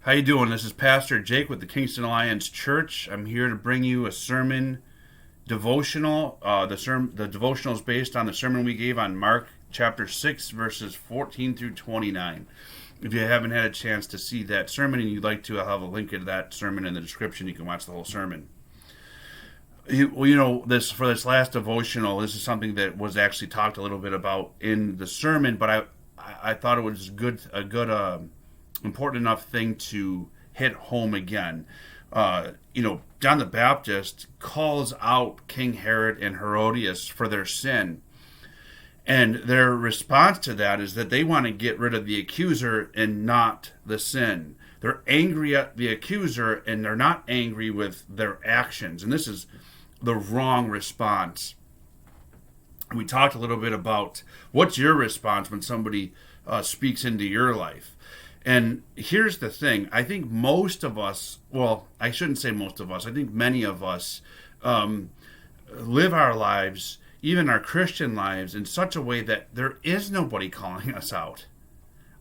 How you doing? This is Pastor Jake with the Kingston Church. I'm here to bring you a sermon devotional. The devotional is based on the sermon we gave on Mark chapter 6, verses 14 through 29. If you haven't had a chance to see that sermon and you'd like to, I'll have a link to that sermon in the description. You can watch the whole sermon. For this last devotional, this is something that was actually talked a little bit about in the sermon, but I thought it was a good important enough thing to hit home again. John the Baptist calls out King Herod and Herodias for their sin. And their response to that is that they want to get rid of the accuser and not the sin. They're angry at the accuser and they're not angry with their actions. And this is the wrong response. We talked a little bit about what's your response when somebody speaks into your life. And here's the thing. I think most of us, well, I shouldn't say most of us, I think many of us live our lives, even our Christian lives, in such a way that there is nobody calling us out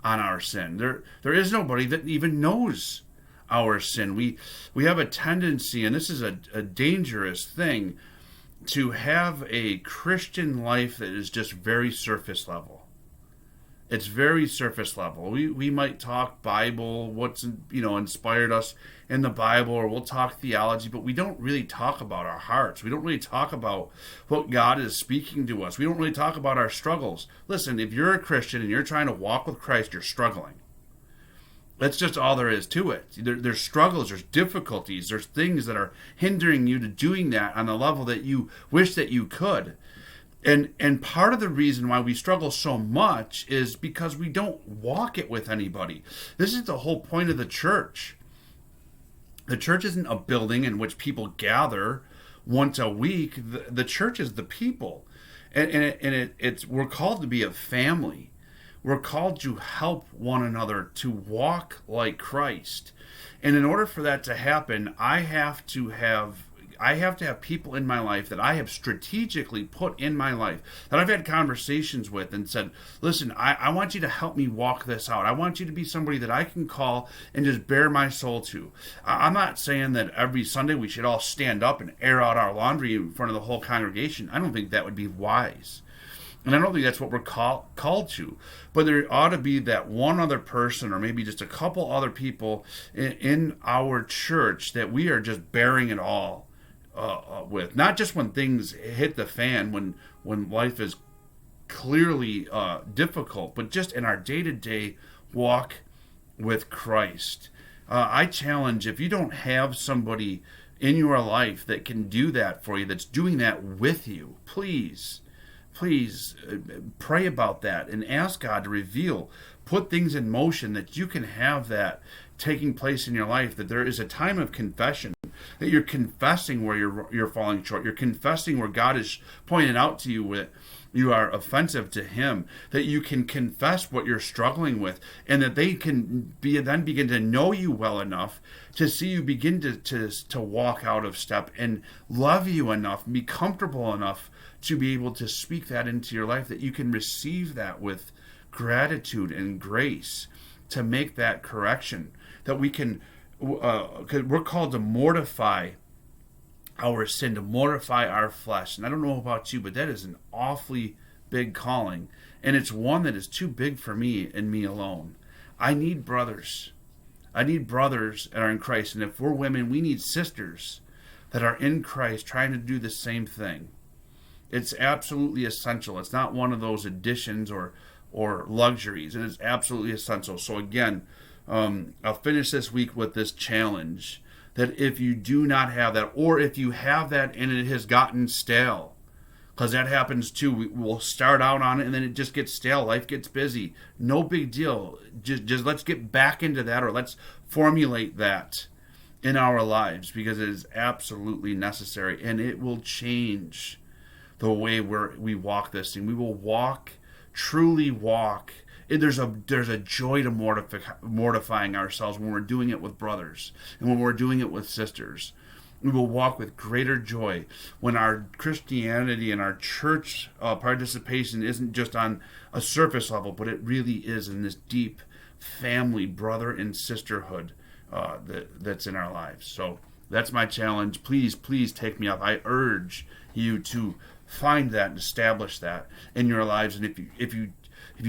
on our sin. There is nobody that even knows our sin. We have a tendency, and this is a dangerous thing, to have a Christian life that is just very surface level. It's very surface level. We might talk Bible, what's inspired us in the Bible, or we'll talk theology, but we don't really talk about our hearts. We don't really talk about what God is speaking to us. We don't really talk about our struggles. Listen, if you're a Christian and you're trying to walk with Christ, you're struggling. That's just all there is to it. There's struggles, there's difficulties, there's things that are hindering you to doing that on the level that you wish that you could. And part of the reason why we struggle so much is because we don't walk it with anybody. This is the whole point of the church. The church isn't a building in which people gather once a week. The church is the people. And we're called to be a family. We're called to help one another to walk like Christ. And in order for that to happen, I have to have people in my life that I have strategically put in my life, that I've had conversations with and said, listen, I want you to help me walk this out. I want you to be somebody that I can call and just bare my soul to. I'm not saying that every Sunday we should all stand up and air out our laundry in front of the whole congregation. I don't think that would be wise. And I don't think that's what we're called to. But there ought to be that one other person, or maybe just a couple other people in our church that we are just bearing it all with. Not just when things hit the fan, when life is clearly difficult, but just in our day-to-day walk with Christ. I challenge, if you don't have somebody in your life that can do that for you, that's doing that with you, please pray about that and ask God to reveal, put things in motion that you can have that taking place in your life, that there is a time of confession, that you're confessing where you're falling short, you're confessing where God is pointing out to you with you are offensive to Him, that you can confess what you're struggling with, and that they can then begin to know you well enough to see you begin to walk out of step and love you enough, and be comfortable enough to be able to speak that into your life, that you can receive that with gratitude and grace to make that correction, that we can, because we're called to mortify our sin, to mortify our flesh. And I don't know about you, but that is an awfully big calling, and it's one that is too big for me and me alone. I need brothers. I need brothers that are in Christ, and if we're women, we need sisters that are in Christ trying to do the same thing. It's absolutely essential. It's not one of those additions or luxuries. It is absolutely essential. So again, I'll finish this week with this challenge, that if you do not have that, or if you have that and it has gotten stale, because that happens too. We'll start out on it and then it just gets stale. Life gets busy. No big deal. Just let's get back into that, or let's formulate that in our lives, because it is absolutely necessary, and it will change the way we walk this thing. We will truly walk. There's a joy to mortifying ourselves when we're doing it with brothers and when we're doing it with sisters. We will walk with greater joy when our Christianity and our church participation isn't just on a surface level, but it really is in this deep family, brother and sisterhood that's in our lives. So that's my challenge. Please take me up. I urge you to find that and establish that in your lives. And if you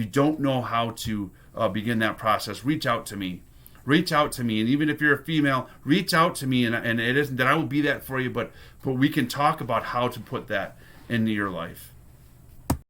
don't know how to begin that process, reach out to me. Reach out to me, and even if you're a female, reach out to me, and it isn't that I will be that for you, but we can talk about how to put that into your life.